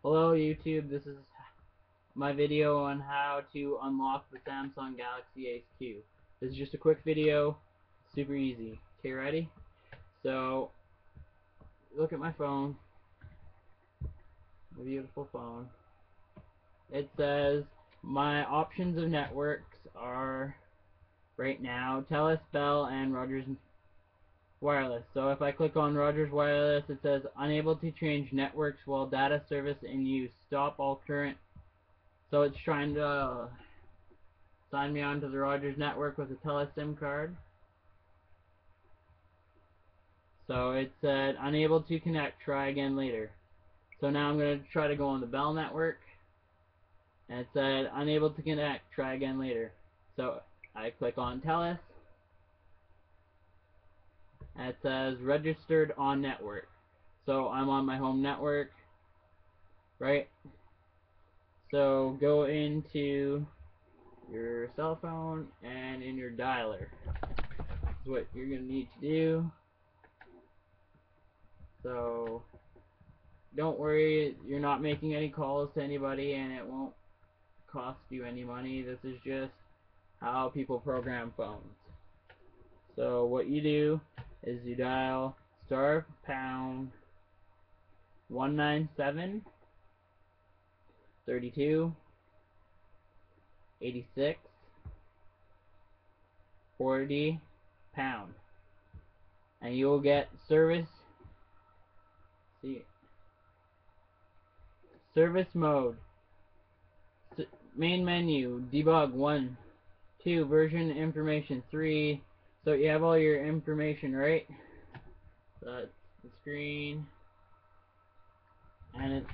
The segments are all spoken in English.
Hello YouTube, this is my video on how to unlock the Samsung Galaxy Ace Q. This is just a quick video, super easy. Okay, ready? So, look at my phone, my beautiful phone. It says my options of networks are right now Telus, Bell, and Rogers Wireless. So if I click on Rogers Wireless, it says unable to change networks while data service in use. Stop all current. So it's trying to sign me onto the Rogers network with a Telus SIM card. So it said unable to connect, try again later. So now I'm going to try to go on the Bell network, and it said unable to connect, try again later. So I click on Telus, and it says registered on network. So I'm on my home network, right? So go into your cell phone and in your dialer. That's what you're going to need to do. So don't worry, you're not making any calls to anybody and it won't cost you any money. This is just how people program phones. So what you do is you dial star pound 197 32 86 40 pound, and you will get service mode, main menu, debug 1, 2, version information 3. So you have all your information, right? So that's the screen, and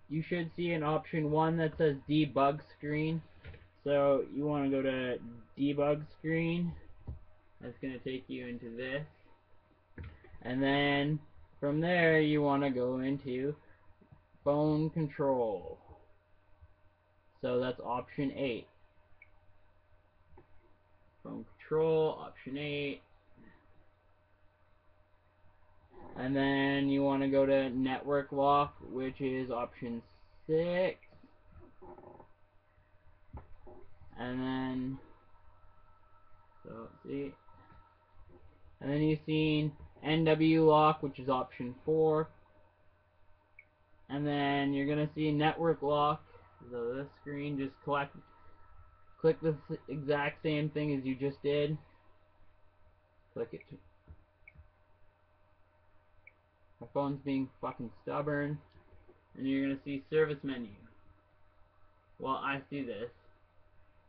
you should see an option 1 that says debug screen. So you want to go to debug screen. That's going to take you into this, and then from there you want to go into phone control. So that's option 8. Phone control, option 8. And then you want to go to network lock, which is option 6. And then, so let's see. And then you've seen NW lock, which is option 4. And then you're going to see network lock. So this screen, just click the exact same thing as you just did. Click it. My phone's being fucking stubborn. And you're going to see service menu. Well, I see this.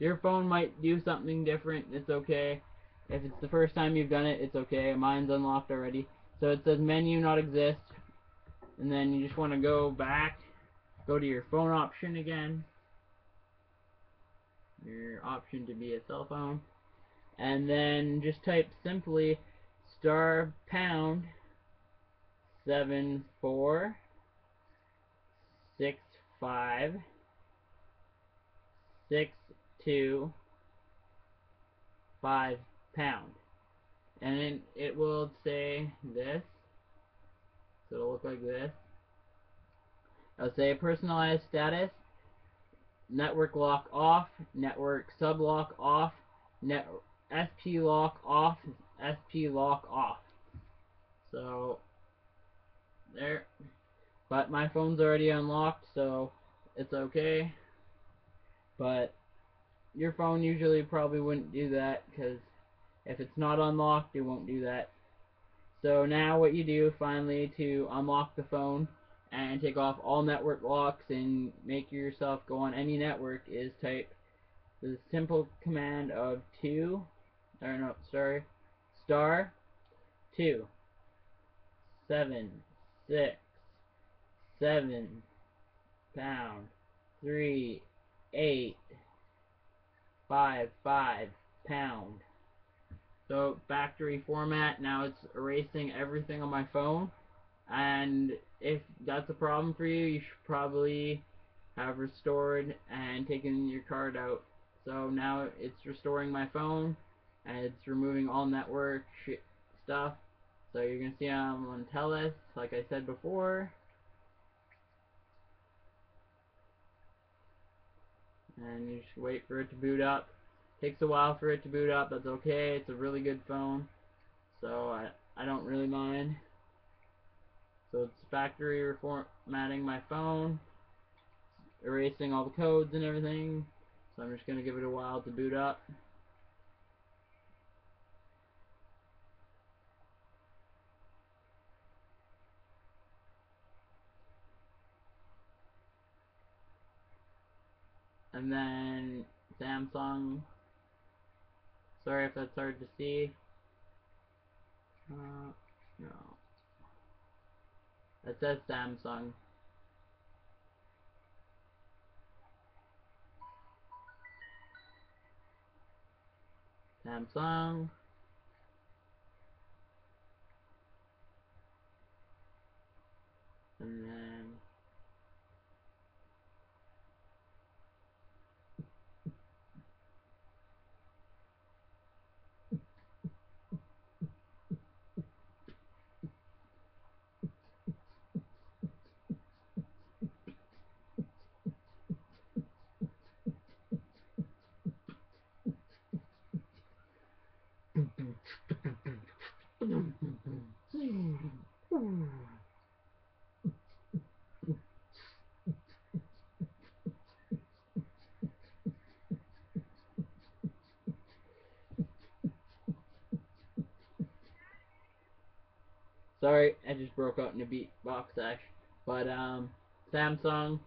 Your phone might do something different. It's okay. If it's the first time you've done it, it's okay. Mine's unlocked already. So it says menu not exist. And then you just want to go back. Go to your phone option again. Your option to be a cell phone. And then just type simply star pound 7465 62 5 pound, and then it will say this. So it'll look like this. It'll say personalized status, network lock off, network sub lock off, SP lock off, SP lock off. So there. But my phone's already unlocked, so it's okay. But your phone usually probably wouldn't do that, because if it's not unlocked, it won't do that. So now what you do finally to unlock the phone and take off all network locks and make yourself go on any network is type the simple command of star 2 7 6 7 pound 3 8 5 5 pound. So factory format, now it's erasing everything on my phone, and if that's a problem for you, you should probably have restored and taken your card out. So now it's restoring my phone, and it's removing all network stuff. So you're going to see I'm on Telus, like I said before. and you just wait for it to boot up. Takes a while for it to boot up. That's okay. It's a really good phone, so I don't really mind. So it's factory reformatting my phone, erasing all the codes and everything. So I'm just gonna give it a while to boot up. And then Samsung. Sorry if that's hard to see. No. It says Samsung. Samsung. And then sorry, I just broke out in a beatbox act. But Samsung,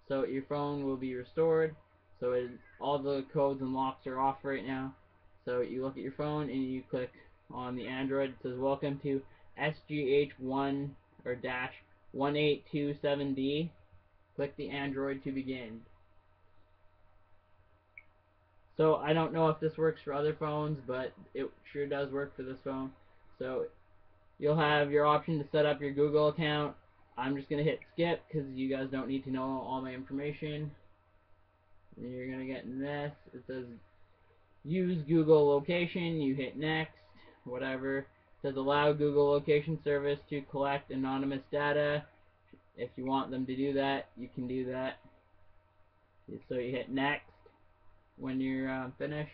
so your phone will be restored. So all the codes and locks are off right now. So you look at your phone and you click on the Android. It says welcome to SGH1 or dash 1827D. Click the Android to begin. So I don't know if this works for other phones, but it sure does work for this phone. So you'll have your option to set up your Google account. I'm just going to hit skip because you guys don't need to know all my information. And you're going to get in this. It says use Google location. You hit next, whatever. It says allow Google location service to collect anonymous data. If you want them to do that, you can do that. So you hit next when you're finished.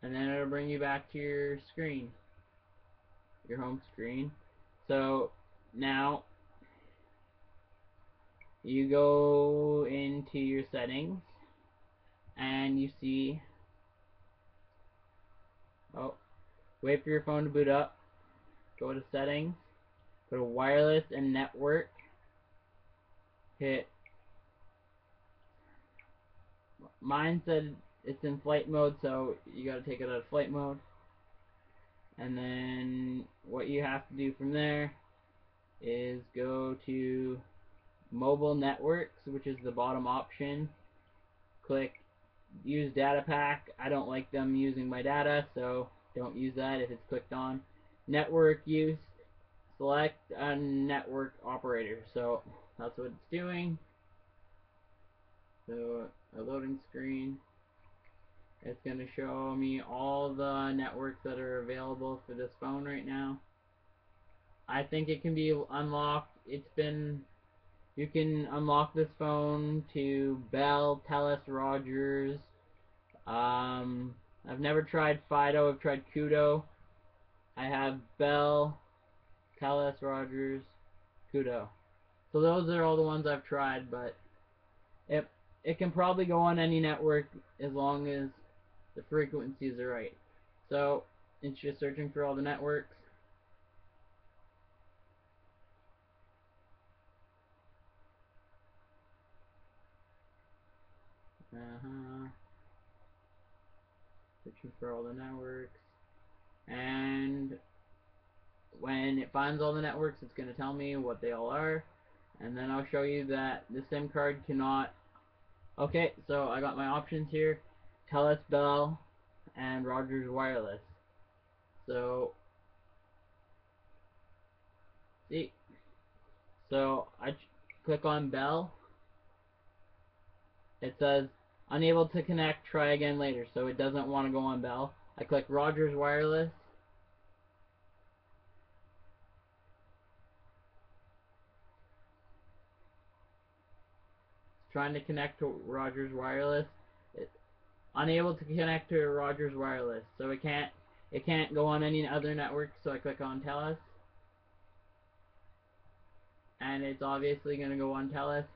And then it'll bring you back to your screen, your home screen. So now you go into your settings and you see, oh, wait for your phone to boot up, go to settings, go to wireless and network, hit, mine said it's in flight mode, so you gotta take it out of flight mode. And then what you have to do from there is go to mobile networks, which is the bottom option. Click use data pack. I don't like them using my data, so don't use that if it's clicked on. Network use, select a network operator. So that's what it's doing. So a loading screen. It's going to show me all the networks that are available for this phone right now. I think it can be unlocked. You can unlock this phone to Bell, Telus, Rogers. I've never tried Fido. I've tried Kudo. I have Bell, Telus, Rogers, Kudo. So those are all the ones I've tried, but it can probably go on any network as long as the frequencies are right. So it's just searching for all the networks. Searching for all the networks. And when it finds all the networks, it's going to tell me what they all are. And then I'll show you that the SIM card cannot. Okay, so I got my options here. Telus, Bell, and Rogers Wireless. So, see. So I click on Bell. It says unable to connect, try again later. So it doesn't want to go on Bell. I click Rogers Wireless. trying to connect to Rogers Wireless. It's unable to connect to Rogers Wireless, so it can't go on any other network. So I click on Telus, and it's obviously going to go on Telus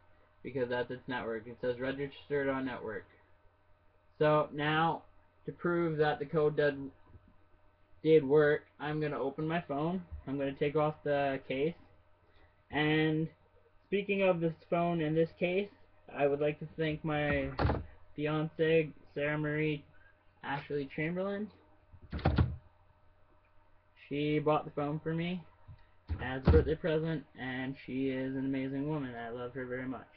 because that's its network. It says registered on network. So now, to prove that the code did work, I'm going to open my phone. I'm going to take off the case. And speaking of this phone and this case, I would like to thank my fiance, Sarah Marie Ashley Chamberlain. She bought the phone for me as a birthday present, and she is an amazing woman. I love her very much.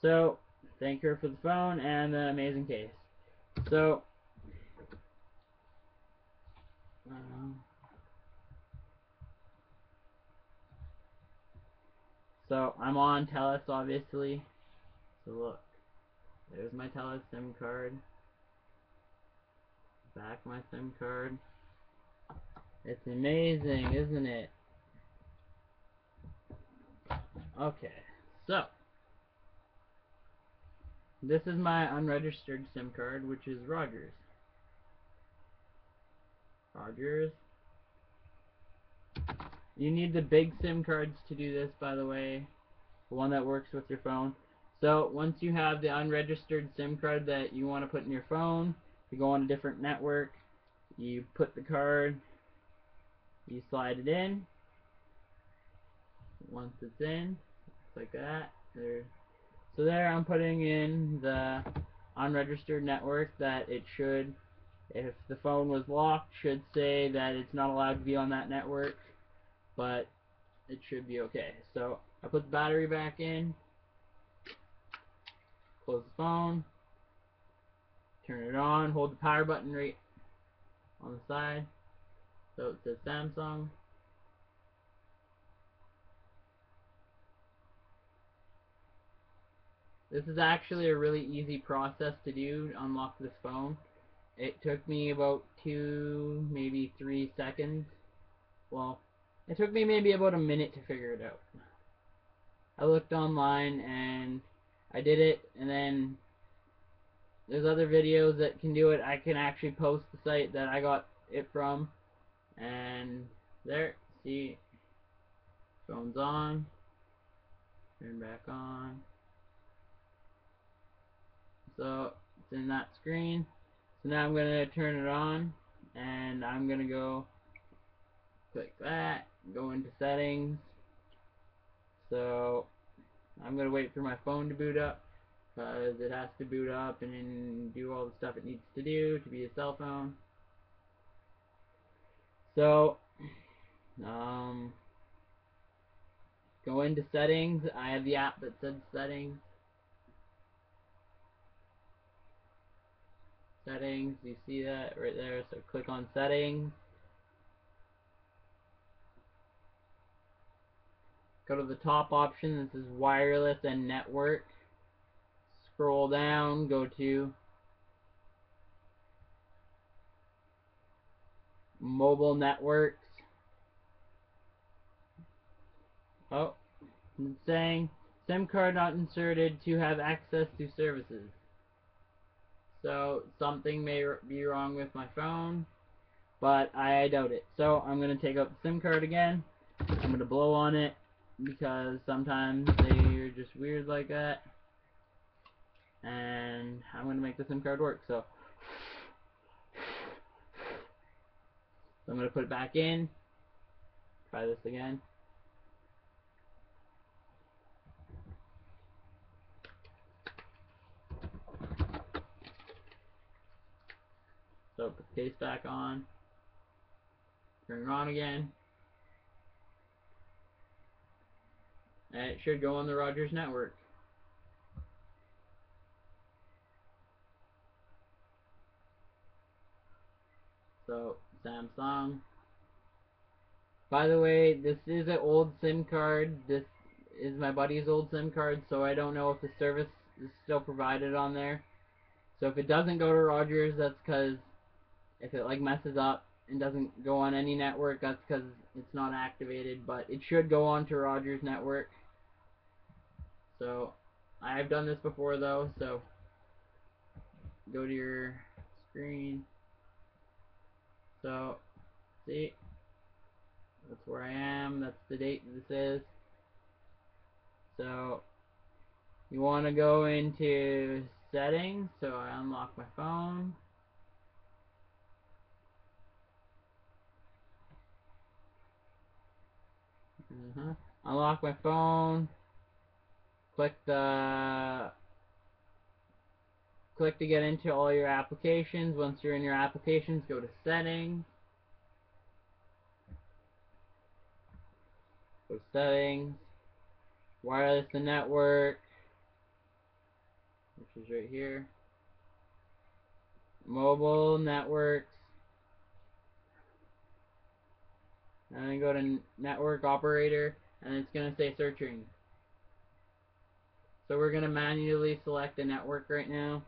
So, thank her for the phone and the amazing case. So, I'm on Telus, obviously. So look, there's my Telus SIM card. Back my SIM card. It's amazing, isn't it? Okay, so this is my unregistered SIM card, which is Rogers. You need the big SIM cards to do this, by the way, the one that works with your phone. So once you have the unregistered SIM card that you want to put in your phone, you go on a different network, you put the card, you slide it in. Once it's in, it's like that. So there I'm putting in the unregistered network that it should, if the phone was locked, should say that it's not allowed to be on that network, but it should be okay. So I put the battery back in, close the phone, turn it on, hold the power button right on the side, so it says Samsung. This is actually a really easy process to do to unlock this phone. It took me about 2, maybe 3 seconds. Well, it took me maybe about a minute to figure it out. I looked online and I did it, and then there's other videos that can do it. I can actually post the site that I got it from, and there, see, phone's on, turn back on. So it's in that screen. So now I'm going to turn it on, and I'm going to go click that, go into settings. So I'm going to wait for my phone to boot up, because it has to boot up and then do all the stuff it needs to do to be a cell phone. So go into settings. I have the app that says settings. Settings, you see that right there, so click on settings. Go to the top option, this is wireless and network. Scroll down, go to mobile networks. Oh, it's saying SIM card not inserted to have access to services. So something may be wrong with my phone, but I doubt it. So I'm going to take out the SIM card again. I'm going to blow on it because sometimes they're just weird like that. And I'm going to make the SIM card work. So I'm going to put it back in. Try this again. So put the case back on. Turn it on again. And it should go on the Rogers network. So Samsung. By the way, this is an old SIM card. This is my buddy's old SIM card, so I don't know if the service is still provided on there. So if it doesn't go to Rogers, that's because if it like messes up and doesn't go on any network, that's because it's not activated. But it should go on to Rogers network. So I've done this before though, so go to your screen. So, see, that's where I am, that's the date this is. So, you want to go into settings, so I unlock my phone. Unlock my phone. Click to get into all your applications. Once you're in your applications, go to settings. Go to settings. Wireless and network, which is right here. Mobile networks. And then go to network operator, and it's going to say searching. So we're going to manually select a network right now.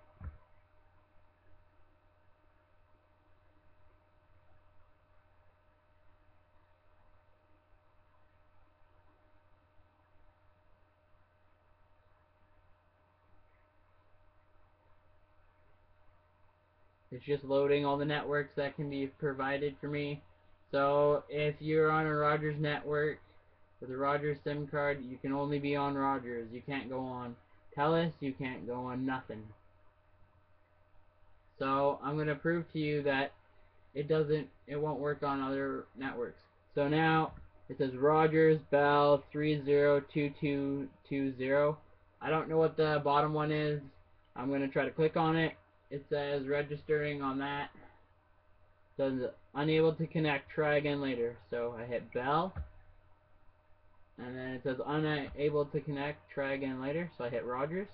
It's just loading all the networks that can be provided for me. So if you're on a Rogers network with a Rogers SIM card, you can only be on Rogers. You can't go on Telus, you can't go on nothing. So I'm going to prove to you that it won't work on other networks. So now it says Rogers Bell 302220. I don't know what the bottom one is. I'm going to try to click on it. It says registering on that. It says unable to connect, try again later. So I hit Bell, and then it says unable to connect, try again later. So I hit Rogers,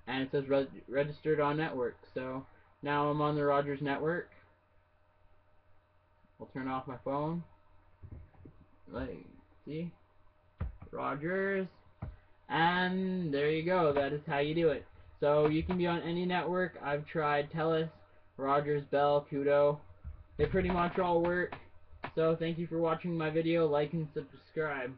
and it says registered on network. So now I'm on the Rogers network. I'll turn off my phone. Like, see? Rogers. And there you go. That is how you do it. So you can be on any network. I've tried Telus, Rogers, Bell, Kudo. They pretty much all work. So thank you for watching my video. Like and subscribe.